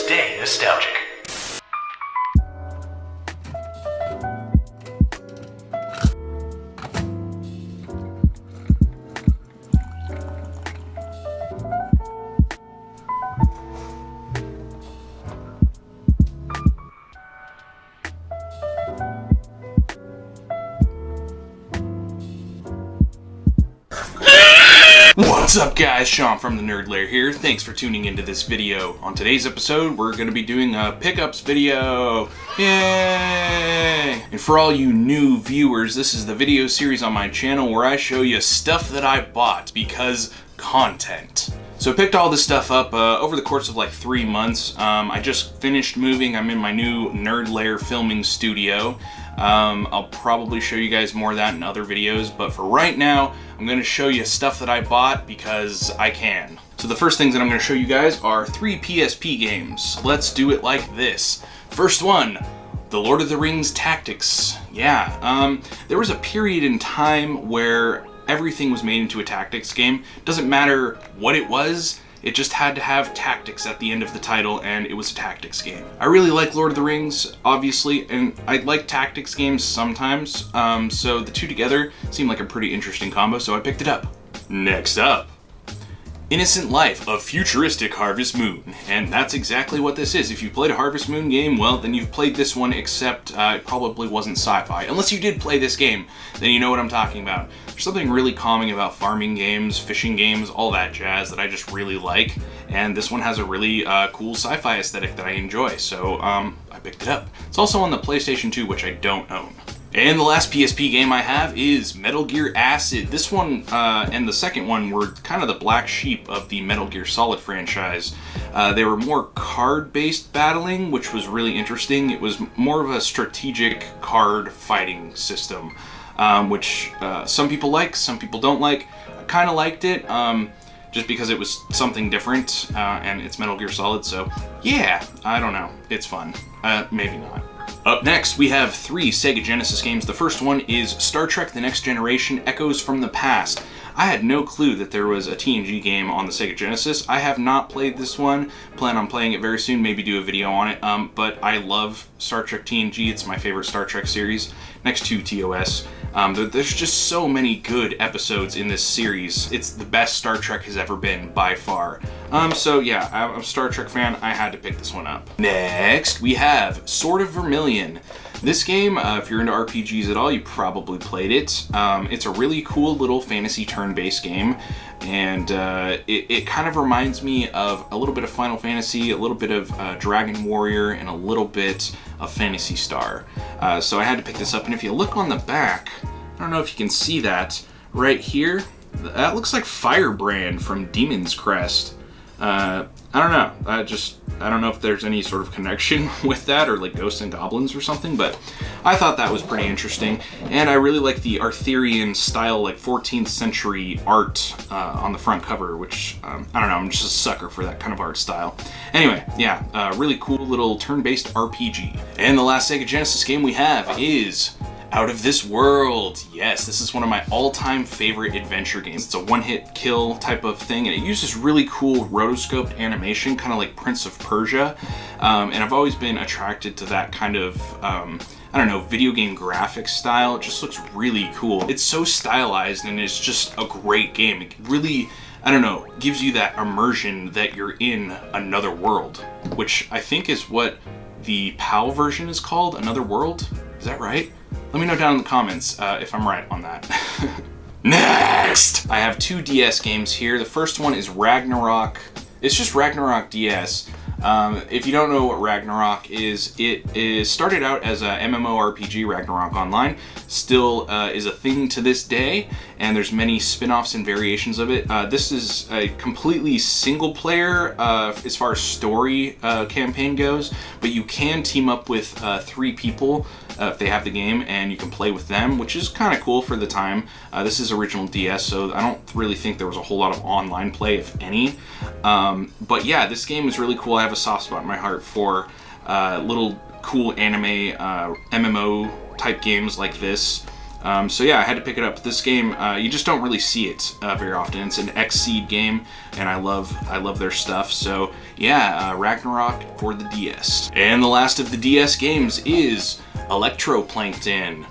Stay nostalgic. What's up guys, Sean from the Nerd Lair here. Thanks for tuning into this video. On today's episode, we're going to be doing a pickups video. Yay! And for all you new viewers, this is the video series on my channel where I show you stuff that I bought because content. So I picked all this stuff up over the course of like 3 months. I just finished moving. I'm in my new Nerd Lair filming studio. I'll probably show you guys more of that in other videos, but for right now, I'm going to show you stuff that I bought because I can. So the first things that I'm going to show you guys are 3 PSP games. Let's do it like this. First one, The Lord of the Rings Tactics. Yeah, there was a period in time where everything was made into a tactics game. Doesn't matter what it was, it just had to have tactics at the end of the title, and it was a tactics game. I really like Lord of the Rings, obviously, and I like tactics games sometimes, so the two together seemed like a pretty interesting combo, so I picked it up. Next up, Innocent Life of Futuristic Harvest Moon. And that's exactly what this is. If you played a Harvest Moon game, well, then you've played this one, except it probably wasn't sci-fi. Unless you did play this game, then you know what I'm talking about. There's something really calming about farming games, fishing games, all that jazz that I just really like. And this one has a really cool sci-fi aesthetic that I enjoy, so I picked it up. It's also on the PlayStation 2, which I don't own. And the last PSP game I have is Metal Gear Acid. This one and the second one were kind of the black sheep of the Metal Gear Solid franchise. They were more card-based battling, which was really interesting. It was more of a strategic card fighting system, which some people like, some people don't like. I kind of liked it, just because it was something different, and it's Metal Gear Solid, so yeah, I don't know. It's fun. Maybe not. Up next, we have 3 Sega Genesis games. The first one is Star Trek The Next Generation Echoes from the Past. I had no clue that there was a TNG game on the Sega Genesis. I have not played this one. Plan on playing it very soon, maybe do a video on it. But I love Star Trek TNG. It's my favorite Star Trek series, next to TOS. There's just so many good episodes in this series. It's the best Star Trek has ever been, by far. So yeah, I'm a Star Trek fan. I had to pick this one up. Next, we have Sword of Vermilion. This game, if you're into RPGs at all, you probably played it. It's a really cool little fantasy turn-based game, and it kind of reminds me of a little bit of Final Fantasy, a little bit of Dragon Warrior, and a little bit of Phantasy Star. So I had to pick this up, and if you look on the back, I don't know if you can see that right here. That looks like Firebrand from Demon's Crest. I don't know. I don't know if there's any sort of connection with that, or like Ghosts and Goblins or something, but I thought that was pretty interesting. And I really like the Arthurian style, like 14th century art on the front cover, which, I don't know, I'm just a sucker for that kind of art style. Anyway, yeah, really cool little turn-based RPG. And the last Sega Genesis game we have is Out of This World. Yes, this is one of my all-time favorite adventure games. It's a one-hit kill type of thing, and it uses really cool rotoscoped animation, kind of like Prince of Persia. And I've always been attracted to that kind of, I don't know, video game graphics style. It just looks really cool. It's so stylized, and it's just a great game. It really, I don't know, gives you that immersion that you're in another world, which I think is what the PAL version is called, Another World. Is that right? Let me know down in the comments if I'm right on that. Next! I have 2 DS games here. The first one is Ragnarok. It's just Ragnarok DS. If you don't know what Ragnarok is, it is started out as a MMORPG, Ragnarok Online. Still is a thing to this day, and there's many spin-offs and variations of it. This is a completely single player as far as story campaign goes, but you can team up with 3 people if they have the game, and you can play with them, which is kind of cool for the time. This is original DS, so I don't really think there was a whole lot of online play, if any. But yeah, this game is really cool. I have a soft spot in my heart for little cool anime MMO type games like this. So yeah, I had to pick it up. This game, you just don't really see it very often. It's an X-Seed game, and I love their stuff. So yeah, Ragnarok for the DS. And the last of the DS games is Electroplankton.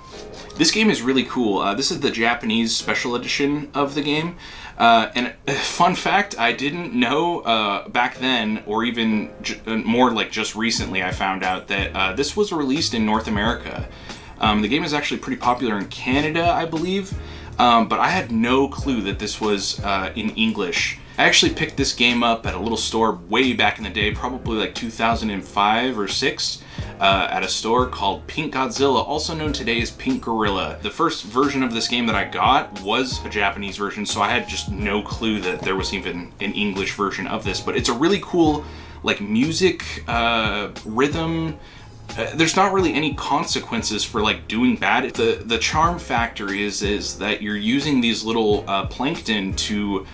This game is really cool. This is the Japanese special edition of the game. And fun fact, I didn't know back then, or even more like just recently, I found out that this was released in North America. The game is actually pretty popular in Canada, I believe, but I had no clue that this was in English. I actually picked this game up at a little store way back in the day, probably like 2005 or 6, at a store called Pink Godzilla, also known today as Pink Gorilla. The first version of this game that I got was a Japanese version, so I had just no clue that there was even an English version of this, but it's a really cool like music, rhythm. There's not really any consequences for like doing bad. The charm factor is that you're using these little plankton to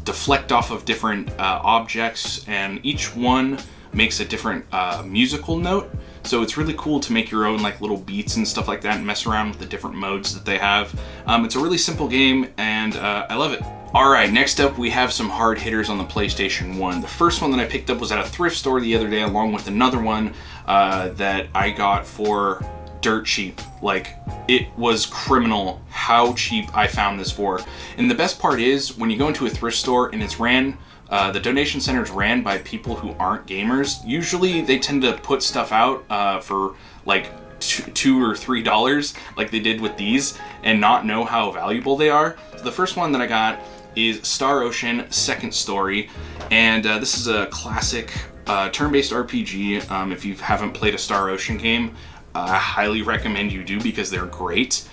deflect off of different objects, and each one makes a different musical note. So it's really cool to make your own like little beats and stuff like that and mess around with the different modes that they have. It's a really simple game, and I love it. Alright, next up we have some hard hitters on the PlayStation 1. The first one that I picked up was at a thrift store the other day, along with another one that I got for dirt cheap. Like, it was criminal how cheap I found this for. And the best part is, when you go into a thrift store and it's ran, the donation center is ran by people who aren't gamers, usually they tend to put stuff out for like $2 or $3 like they did with these, and not know how valuable they are. So the first one that I got is Star Ocean Second Story, and this is a classic turn-based RPG. If you haven't played a Star Ocean game, I highly recommend you do, because they're great.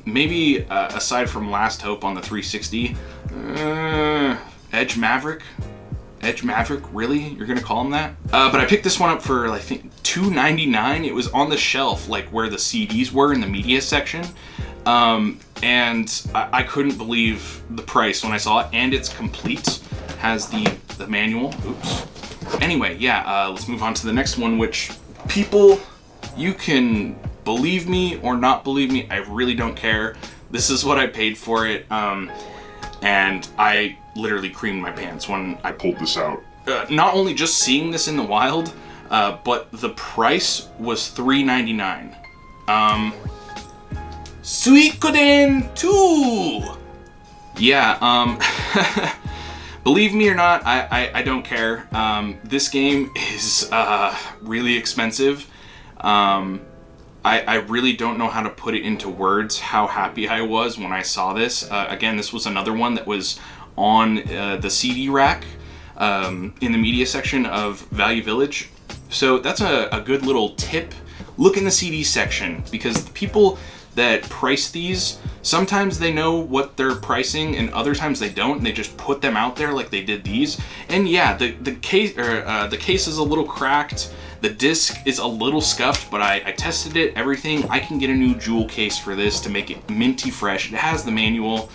Maybe aside from Last Hope on the 360, Edge Maverick, really? You're gonna call him that? But I picked this one up for, I think, $2.99. It was on the shelf, like where the CDs were in the media section. And I couldn't believe the price when I saw it, and it's complete. Has the manual. Oops. Anyway, yeah, let's move on to the next one, which people, you can believe me or not believe me, I really don't care. This is what I paid for it, and I literally creamed my pants when I pulled this out. Not only just seeing this in the wild, but the price was $3.99. Suikoden 2! Yeah, believe me or not, I don't care. This game is really expensive. I really don't know how to put it into words how happy I was when I saw this. Again, this was another one that was on the CD rack in the media section of Value Village. So that's a good little tip. Look in the CD section, because the people that price these, sometimes they know what they're pricing and other times they don't, and they just put them out there like they did these. And yeah, the case is a little cracked, the disc is a little scuffed, but I tested it, everything. I can get a new jewel case for this to make it minty fresh. It has the manual.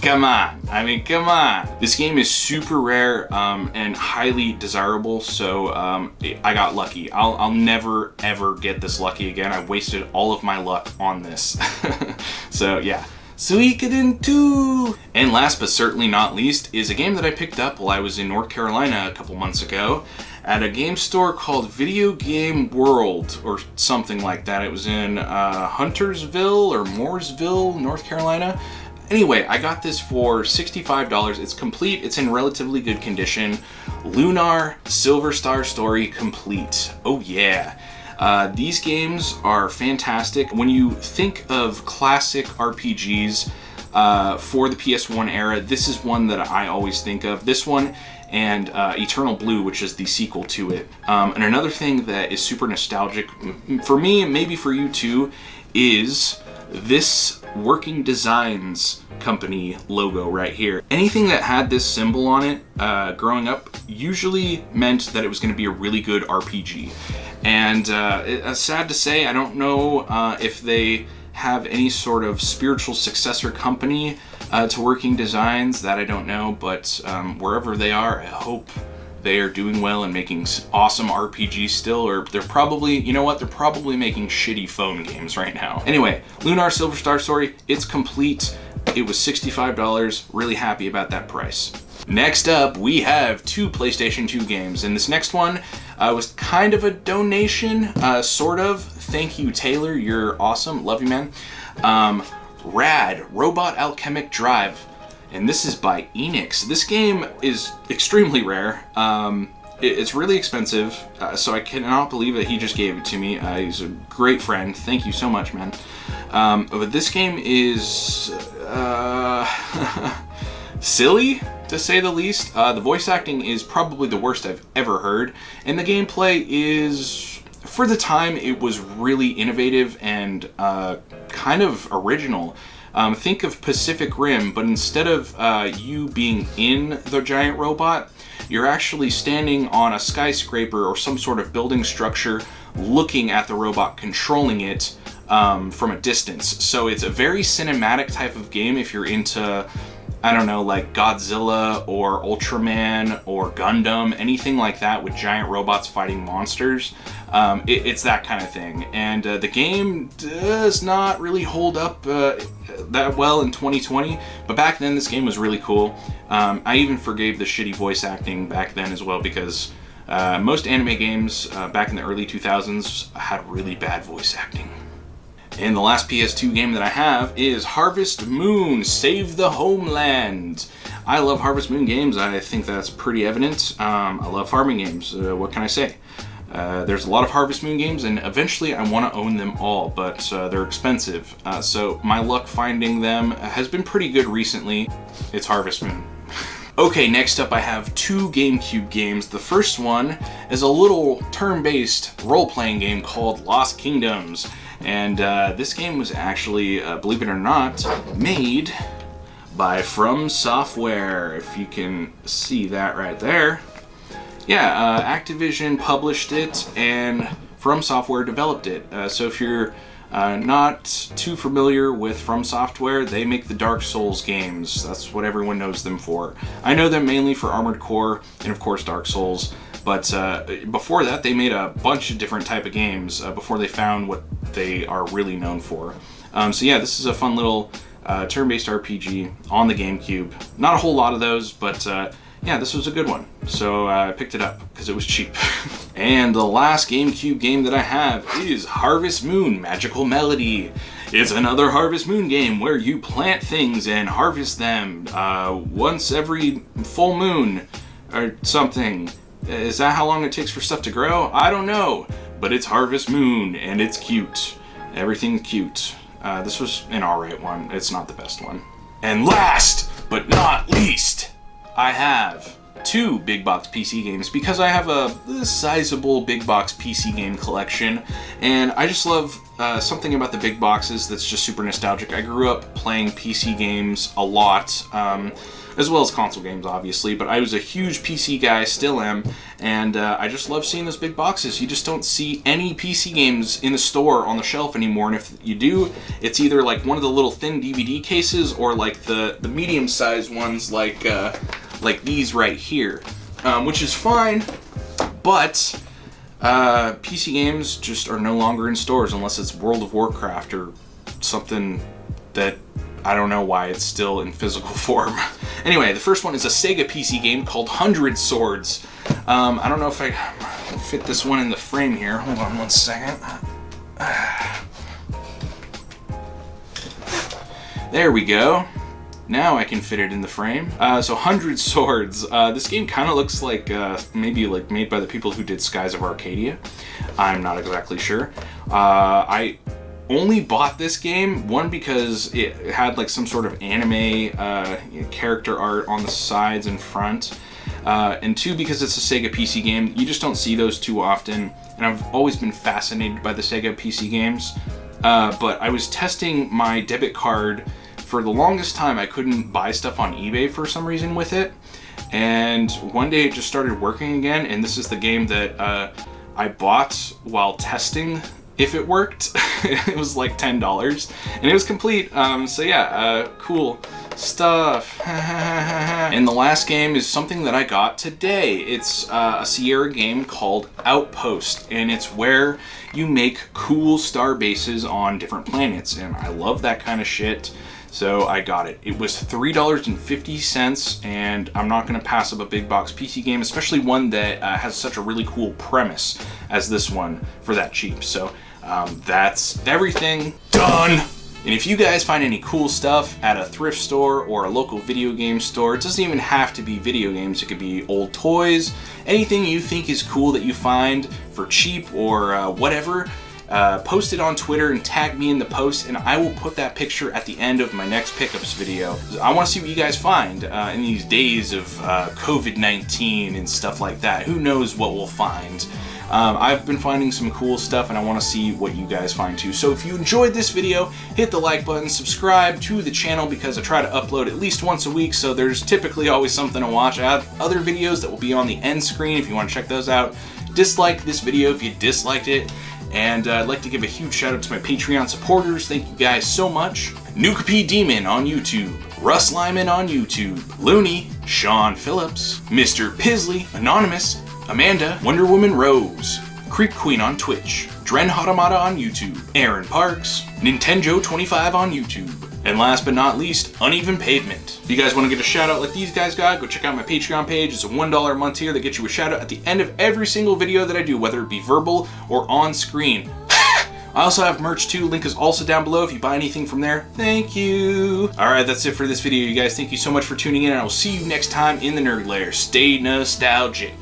Come on, I mean, come on. This game is super rare and highly desirable, so I got lucky. I'll never ever get this lucky again. I wasted all of my luck on this. So yeah, Suikoden 2! And last but certainly not least is a game that I picked up while I was in North Carolina a couple months ago at a game store called Video Game World, or something like that. It was in Huntersville or Mooresville, North Carolina. Anyway, I got this for $65. It's complete. It's in relatively good condition. Lunar Silver Star Story complete. Oh yeah. These games are fantastic. When you think of classic RPGs for the PS1 era, this is one that I always think of. This one and Eternal Blue, which is the sequel to it. And another thing that is super nostalgic for me, maybe for you too, is this Working Designs company logo right here. Anything that had this symbol on it growing up usually meant that it was going to be a really good RPG. And it's sad to say, I don't know if they have any sort of spiritual successor company to Working Designs, that I don't know, but wherever they are, I hope they are doing well and making awesome RPGs still, or they're probably, you know what, they're probably making shitty phone games right now. Anyway, Lunar Silver Star Story, it's complete. It was $65, really happy about that price. Next up, we have 2 PlayStation 2 games, and this next one was kind of a donation, sort of. Thank you, Taylor, you're awesome, love you, man. Rad, Robot Alchemic Drive, and this is by Enix. This game is extremely rare. It's really expensive, so I cannot believe that he just gave it to me. He's a great friend. Thank you so much, man. But this game is silly, to say the least. The voice acting is probably the worst I've ever heard, and the gameplay is, for the time, it was really innovative and kind of original. Think of Pacific Rim, but instead of you being in the giant robot, you're actually standing on a skyscraper or some sort of building structure, looking at the robot, controlling it from a distance. So it's a very cinematic type of game if you're into, I don't know, like Godzilla or Ultraman or Gundam, anything like that with giant robots fighting monsters. It's that kind of thing. And the game does not really hold up that well in 2020, but back then this game was really cool. I even forgave the shitty voice acting back then as well, because most anime games back in the early 2000s had really bad voice acting. And the last PS2 game that I have is Harvest Moon: Save the Homeland. I love Harvest Moon games. I think that's pretty evident. I love farming games. What can I say? There's a lot of Harvest Moon games, and eventually I want to own them all, but they're expensive. So my luck finding them has been pretty good recently. It's Harvest Moon. Okay, next up I have 2 GameCube games. The first one is a little turn-based role-playing game called Lost Kingdoms. And this game was actually, believe it or not, made by From Software, if you can see that right there. Yeah, Activision published it and From Software developed it. So if you're not too familiar with From Software, they make the Dark Souls games. That's what everyone knows them for. I know them mainly for Armored Core and of course Dark Souls. But before that, they made a bunch of different type of games before they found what they are really known for. So yeah, this is a fun little turn-based RPG on the GameCube. Not a whole lot of those, but yeah, this was a good one. So I picked it up because it was cheap. And the last GameCube game that I have is Harvest Moon: Magical Melody. It's another Harvest Moon game where you plant things and harvest them once every full moon or something. Is that how long it takes for stuff to grow? I don't know, but it's Harvest Moon and it's cute. Everything's cute. This was an alright one. It's not the best one. And last but not least, I have 2 big box PC games because I have a sizable big box PC game collection, and I just love something about the big boxes that's just super nostalgic. I grew up playing PC games a lot, as well as console games, obviously, but I was a huge PC guy, still am, and I just love seeing those big boxes. You just don't see any PC games in the store on the shelf anymore, and if you do, it's either like one of the little thin DVD cases or like the medium-sized ones like these right here, which is fine, but PC games just are no longer in stores unless it's World of Warcraft or something that I don't know why it's still in physical form. Anyway, the first one is a Sega PC game called 100 Swords. I don't know if I can fit this one in the frame here. Hold on one second. There we go. Now I can fit it in the frame. So 100 Swords. This game kind of looks like maybe like made by the people who did Skies of Arcadia. I'm not exactly sure. I only bought this game, one, because it had like some sort of anime character art on the sides and front, and 2, because it's a Sega PC game. You just don't see those too often, and I've always been fascinated by the Sega PC games, but I was testing my debit card. For the longest time, I couldn't buy stuff on eBay for some reason with it, and one day it just started working again, and this is the game that I bought while testing if it worked. It was like $10, and it was complete. So yeah, cool. stuff. And the last game is something that I got today. It's a Sierra game called Outpost, and it's where you make cool star bases on different planets, and I love that kind of shit. So I got it. It was $3.50, and I'm not going to pass up a big box PC game, especially one that has such a really cool premise as this one for that cheap. So that's everything done. And if you guys find any cool stuff at a thrift store or a local video game store, it doesn't even have to be video games, it could be old toys, anything you think is cool that you find for cheap or whatever, post it on Twitter and tag me in the post, and I will put that picture at the end of my next pickups video. I want to see what you guys find in these days of COVID-19 and stuff like that. Who knows what we'll find. I've been finding some cool stuff, and I want to see what you guys find too. So if you enjoyed this video, hit the like button, subscribe to the channel, because I try to upload at least once a week, so there's typically always something to watch. I have other videos that will be on the end screen if you want to check those out. Dislike this video if you disliked it. And I'd like to give a huge shout out to my Patreon supporters. Thank you guys so much. Nuka P Demon on YouTube, Russ Lyman on YouTube, Looney, Sean Phillips, Mr. Pisley, Anonymous, Amanda, Wonder Woman Rose, Creep Queen on Twitch, Dren Hatamata on YouTube, Aaron Parks, Nintendo25 on YouTube, and last but not least, Uneven Pavement. If you guys want to get a shout out like these guys got, go check out my Patreon page. It's a $1 a month tier that gets you a shout out at the end of every single video that I do, whether it be verbal or on screen. I also have merch too, link is also down below if you buy anything from there. Thank you. Alright, that's it for this video, you guys. Thank you so much for tuning in, and I will see you next time in the Nerd Lair. Stay nostalgic.